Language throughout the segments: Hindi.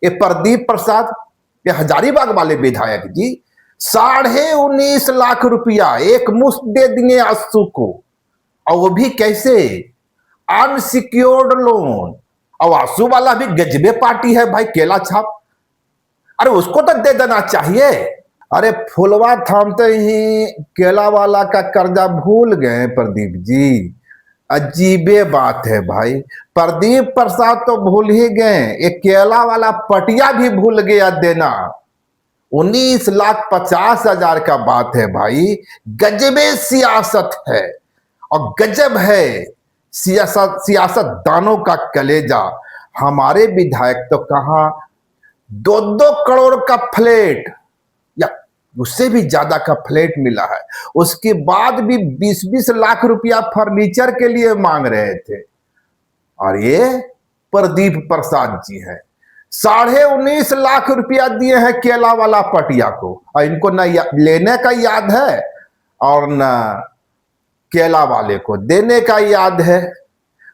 ये प्रदीप प्रसाद, ये हजारीबाग वाले विधायक जी 19.5 लाख रुपया एक मुश्त दे दिए आंसू को, और वो भी कैसे? Unsecured loan. और आंसू वाला भी गजबे पार्टी है भाई, केला छाप। अरे उसको तो दे देना चाहिए। अरे फुलवा थामते ही केला वाला का कर्जा भूल गए प्रदीप जी। अजीबे बात है भाई, प्रदीप प्रसाद तो भूल ही गए, एक केला वाला पटिया भी भूल गया देना। 19,50,000 का बात है भाई। गजबे सियासत है, और गजब है सियासतदानों का कलेजा। हमारे विधायक तो कहां 2-2 करोड़ का फ्लैट या उससे भी ज्यादा का फ्लैट मिला है, उसके बाद भी 20-20 लाख रुपया फर्नीचर के लिए मांग रहे थे। और ये प्रदीप प्रसाद जी हैं, 19.5 लाख रुपया दिए हैं केला वाला पटिया को, और इनको न लेने का याद है और न केला वाले को देने का याद है।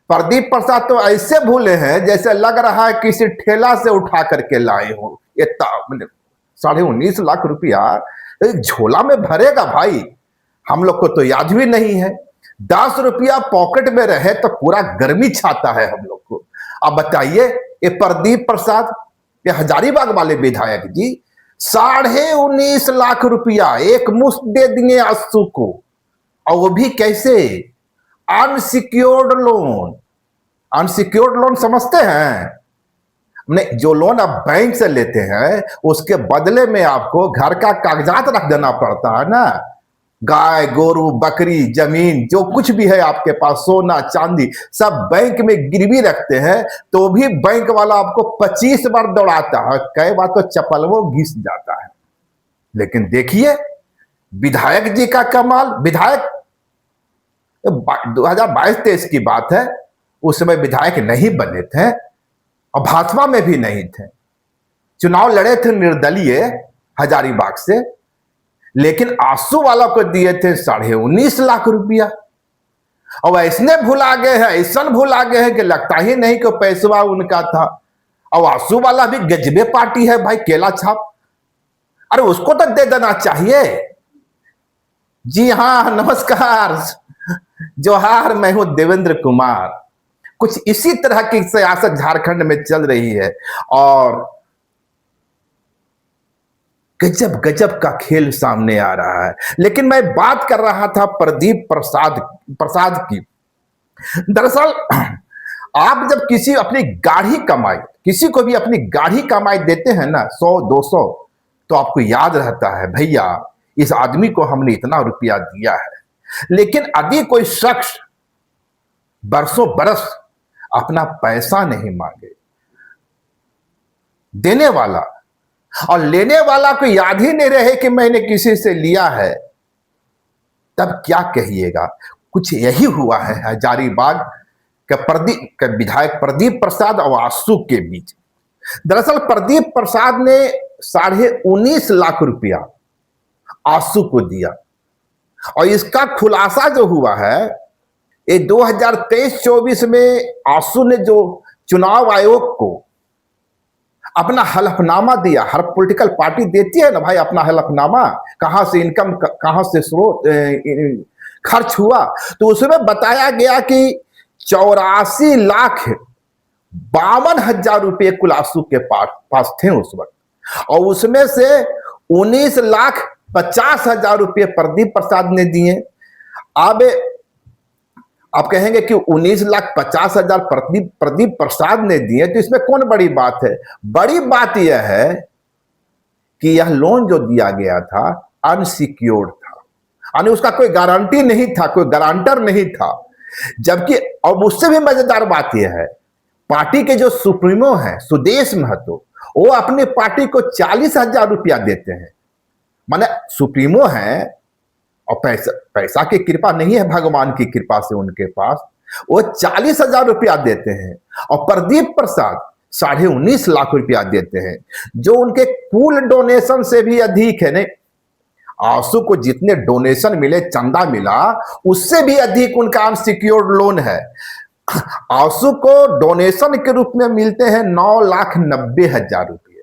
प्रदीप प्रसाद तो ऐसे भूले हैं जैसे लग रहा है किसी ठेला से उठा करके लाए हो। ये 19.5 लाख रुपया झोला में भरेगा भाई? हम लोग को तो याद भी नहीं है। 10 रुपया पॉकेट में रहे तो पूरा गर्मी छाता है हम लोग को। अब बताइए, ये प्रदीप प्रसाद, ये हजारीबाग वाले विधायक जी 19.5 लाख रुपया एक मुश्त दे दिए आंसू को, और वो भी कैसे? Unsecured loan. अनसिक्योर्ड लोन समझते हैं? नहीं, जो लोन आप बैंक से लेते हैं उसके बदले में आपको घर का कागजात रख देना पड़ता है ना। गाय गोरू बकरी जमीन जो कुछ भी है आपके पास, सोना चांदी सब बैंक में गिरवी रखते हैं, तो भी बैंक वाला आपको 25 बार दौड़ाता है, कई बार तो चप्पलवो घिस जाता है। लेकिन देखिए विधायक जी का कमाल। विधायक 2022-23 की बात है, उस समय विधायक नहीं बने थे और भाजपा में भी नहीं थे। चुनाव लड़े थे निर्दलीय हजारीबाग से, लेकिन आंसू वाला को दिए थे 19.5 लाख रुपया। और ऐसने भुला गए हैं, ऐसा भुला गए हैं कि लगता ही नहीं कि पैसा उनका था। और आंसू वाला भी गजबे पार्टी है भाई, केला छाप। अरे उसको तो दे देना चाहिए। जी हाँ, नमस्कार, जोहार, मैं हूं देवेंद्र कुमार। कुछ इसी तरह की सियासत झारखंड में चल रही है, और गजब गजब का खेल सामने आ रहा है। लेकिन मैं बात कर रहा था प्रदीप प्रसाद की। दरअसल आप जब किसी अपनी गाढ़ी कमाई, किसी को भी अपनी गाढ़ी कमाई देते हैं ना 100-200, तो आपको याद रहता है भैया इस आदमी को हमने इतना रुपया दिया है। लेकिन यदि कोई शख्स बरसों बरस अपना पैसा नहीं मांगे, देने वाला और लेने वाला को याद ही नहीं रहे कि मैंने किसी से लिया है, तब क्या कहिएगा। कुछ यही हुआ है हजारीबाग के विधायक प्रदीप प्रसाद और आंसू के बीच। दरअसल प्रदीप प्रसाद ने 19.5 लाख रुपया आंसू को दिया, और इसका खुलासा जो हुआ है, ये 2023-24 में आंसू ने जो चुनाव आयोग को अपना हलफनामा दिया, हर पॉलिटिकल पार्टी देती है ना भाई अपना हलफनामा, कहां से इनकम, कहां से स्रोत खर्च हुआ, तो उसमें बताया गया कि 84,52,000 रुपए कुल आंसू के पास थे उस वक्त, और उसमें से 19,50,000 रुपए प्रदीप प्रसाद ने दिए। अब आप कहेंगे कि 19,50,000 प्रदीप प्रसाद ने दिए, तो इसमें कौन बड़ी बात है? बड़ी बात यह है कि यह लोन जो दिया गया था अनसिक्योर्ड था, यानी उसका कोई गारंटी नहीं था, कोई गारंटर नहीं था। जबकि और उससे भी मजेदार बात यह है, पार्टी के जो सुप्रीमो हैं सुदेश महतो, वो अपनी पार्टी को 40,000 रुपया देते हैं। माने सुप्रीमो हैं और पैसा की कृपा नहीं है, भगवान की कृपा से उनके पास वो 40,000 रुपया देते हैं, और प्रदीप प्रसाद 19.5 लाख रुपया देते हैं, जो उनके कुल डोनेशन से भी अधिक है। नहीं, आंसू को जितने डोनेशन मिले, चंदा मिला, उससे भी अधिक उनका अनसिक्योर्ड लोन है। आंसू को डोनेशन के रूप में मिलते हैं 9,90,000 रुपये,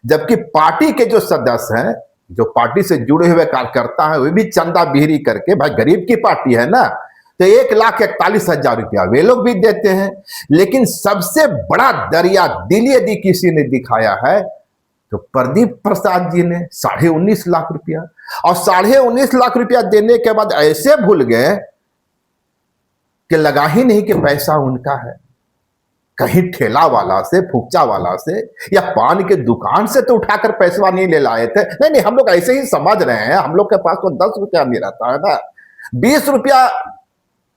जबकि पार्टी के जो सदस्य हैं, जो पार्टी से जुड़े हुए कार्यकर्ता हैं, वे भी चंदा बिहरी करके, भाई गरीब की पार्टी है ना, तो 1,41,000 रुपया वे लोग भी देते हैं। लेकिन सबसे बड़ा दरिया दिल यदि किसी ने दिखाया है तो प्रदीप प्रसाद जी ने 19.5 लाख रुपया, और 19.5 लाख रुपया देने के बाद ऐसे भूल गए कि लगा ही नहीं कि पैसा उनका है। कहीं ठेला वाला से, फुकचा वाला से या पान के दुकान से तो उठाकर पैसा नहीं ले लाए थे। नहीं नहीं, हम लोग ऐसे ही समझ रहे हैं, हम लोग के पास तो 10 रुपया नहीं रहता है ना। 20 रुपया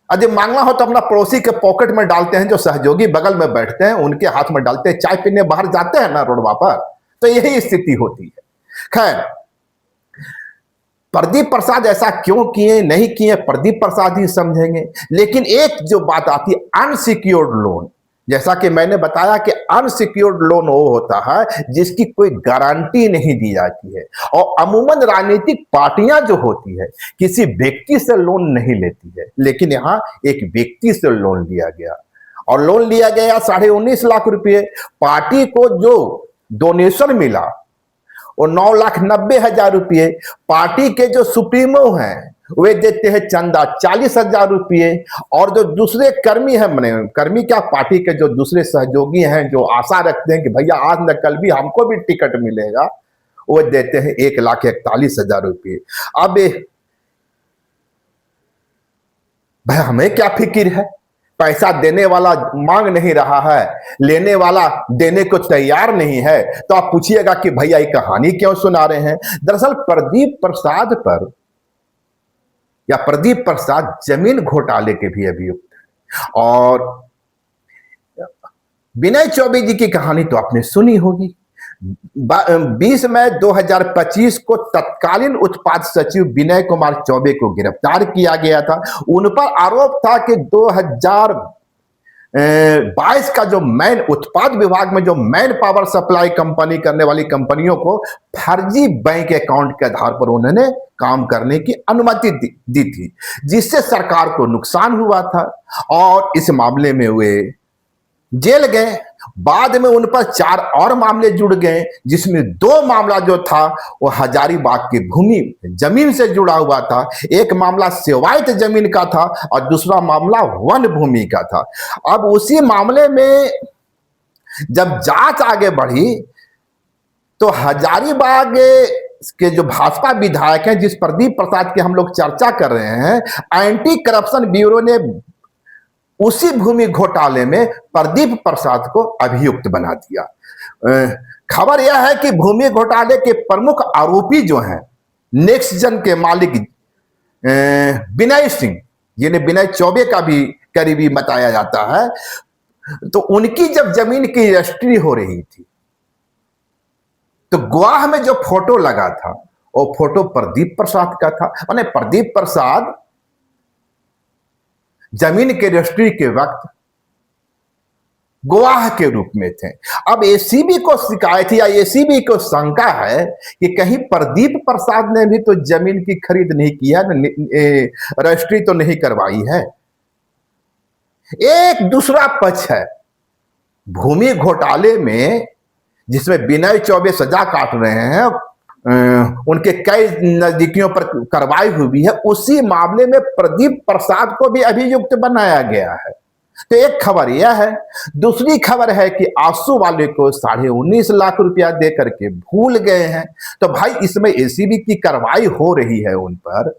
यदि मांगना हो तो अपना पड़ोसी के पॉकेट में डालते हैं, जो सहयोगी बगल में बैठते हैं उनके हाथ में डालते हैं, चाय पीने बाहर जाते हैं ना रोडवा पर, तो यही स्थिति होती है। खैर, प्रदीप प्रसाद ऐसा क्यों किए नहीं किए प्रदीप प्रसाद ही समझेंगे। लेकिन एक जो बात आती है अनसिक्योर्ड लोन, जैसा कि मैंने बताया कि अनसिक्योर्ड लोन वो होता है जिसकी कोई गारंटी नहीं दी जाती है, और अमूमन राजनीतिक पार्टियां जो होती है किसी व्यक्ति से लोन नहीं लेती है, लेकिन यहां एक व्यक्ति से लोन लिया गया, और लोन लिया गया 19.5 लाख रुपये। पार्टी को जो डोनेशन मिला वो 9,90,000 रुपये। पार्टी के जो सुप्रीमो हैं वे देते हैं चंदा 40,000 रुपये, और जो दूसरे कर्मी हैं, मैंने कर्मी क्या, पार्टी के जो दूसरे सहयोगी हैं जो आशा रखते हैं कि भैया आज न कल भी हमको भी टिकट मिलेगा, वो देते हैं 1,41,000 रुपये। अब भाई हमें क्या फिक्र है, पैसा देने वाला मांग नहीं रहा है, लेने वाला देने को तैयार नहीं है, तो आप पूछिएगा कि भैया ये कहानी क्यों सुना रहे हैं। दरअसल प्रदीप प्रसाद पर, या प्रदीप प्रसाद जमीन घोटाले के भी अभियुक्त हैं। और विनय चौबे जी की कहानी तो आपने सुनी होगी। 20 मई 2025 को तत्कालीन उत्पाद सचिव विनय कुमार चौबे को गिरफ्तार किया गया था। उन पर आरोप था कि 2022 का जो मैन उत्पाद विभाग में जो मैन पावर सप्लाई कंपनी करने वाली कंपनियों को फर्जी बैंक अकाउंट के आधार पर उन्होंने काम करने की अनुमति दी थी, जिससे सरकार को नुकसान हुआ था, और इस मामले में वे जेल गए। बाद में उन पर 4 और मामले जुड़ गए, जिसमें 2 मामला जो था वो हजारीबाग की भूमि जमीन से जुड़ा हुआ था। एक मामला सेवायत जमीन का था और दूसरा मामला वन भूमि का था। अब उसी मामले में जब जांच आगे बढ़ी तो हजारीबाग के जो भाजपा विधायक हैं, जिस प्रदीप प्रसाद की हम लोग चर्चा कर रहे हैं, एंटी करप्शन ब्यूरो ने उसी भूमि घोटाले में प्रदीप प्रसाद को अभियुक्त बना दिया। खबर यह है कि भूमि घोटाले के प्रमुख आरोपी जो हैं, नेक्स्ट जन के मालिक विनय सिंह, जिन्हें विनय चौबे का भी करीबी बताया जाता है, तो उनकी जब जमीन की रजिस्ट्री हो रही थी तो गवाह में जो फोटो लगा था वो फोटो प्रदीप प्रसाद का था। माने प्रदीप प्रसाद जमीन के रजिस्ट्री के वक्त गवाह के रूप में थे। अब एसीबी को शिकायत या एसीबी को शंका है कि कहीं प्रदीप प्रसाद ने भी तो जमीन की खरीद नहीं किया, रजिस्ट्री तो नहीं करवाई है। एक दूसरा पक्ष है भूमि घोटाले में, जिसमें विनय चौबे सजा काट रहे हैं, उनके कई नजदीकियों पर कार्रवाई हुई है, उसी मामले में प्रदीप प्रसाद को भी अभियुक्त बनाया गया है। तो एक खबर यह है। दूसरी खबर है कि आंसू वाले को 19.5 लाख रुपया दे करके भूल गए हैं। तो भाई इसमें एसीबी की कार्रवाई हो रही है उन पर,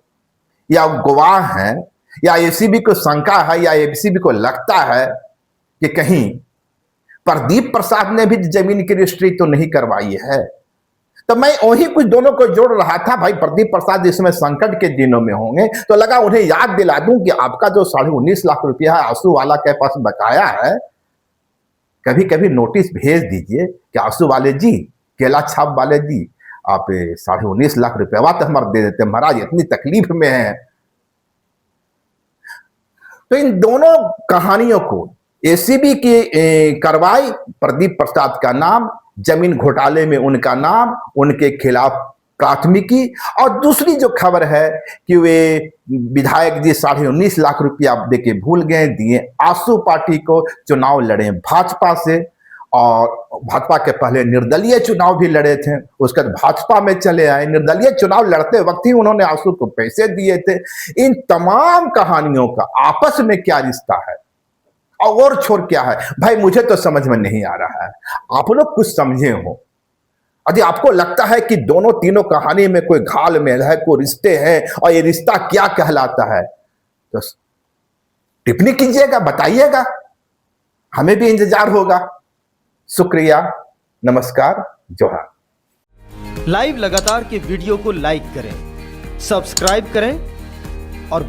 या गवाह हैं, या एसीबी को शंका है, या एसीबी को लगता है कि कहीं प्रदीप प्रसाद ने भी जमीन की रजिस्ट्री तो नहीं करवाई है। तो मैं वही कुछ दोनों को जोड़ रहा था। भाई प्रदीप प्रसाद इसमें संकट के दिनों में होंगे, तो लगा उन्हें याद दिला दूं कि आपका जो 19.5 लाख रुपया है आंसू वाला के पास बकाया है, कभी कभी नोटिस भेज दीजिए कि आंसू वाले जी, केला छाप वाले जी, आप 19.5 लाख रुपया तो हमारे दे देते, महाराज इतनी तकलीफ में है। तो इन दोनों कहानियों को एसीबी की कार्रवाई, प्रदीप प्रसाद का नाम, जमीन घोटाले में उनका नाम, उनके खिलाफ प्राथमिकी। और दूसरी जो खबर है कि वे विधायक जी 19.5 लाख रुपया देके भूल गए, दिए आसू पार्टी को, चुनाव लड़े भाजपा से, और भाजपा के पहले निर्दलीय चुनाव भी लड़े थे, उसके बाद भाजपा में चले आए। निर्दलीय चुनाव लड़ते वक्त ही उन्होंने आसू को पैसे दिए थे। इन तमाम कहानियों का आपस में क्या रिश्ता है और छोर क्या है भाई, मुझे तो समझ में नहीं आ रहा है। आप लोग कुछ समझे हो। यदि आपको लगता है कि दोनों तीनों कहानी में कोई घाल मेल है, कोई रिश्ते हैं, और ये रिश्ता क्या कहलाता है, तो टिप्पणी कीजिएगा, बताइएगा, हमें भी इंतजार होगा। शुक्रिया, नमस्कार, जोहार। लाइव लगातार के वीडियो को लाइक करें, सब्सक्राइब करें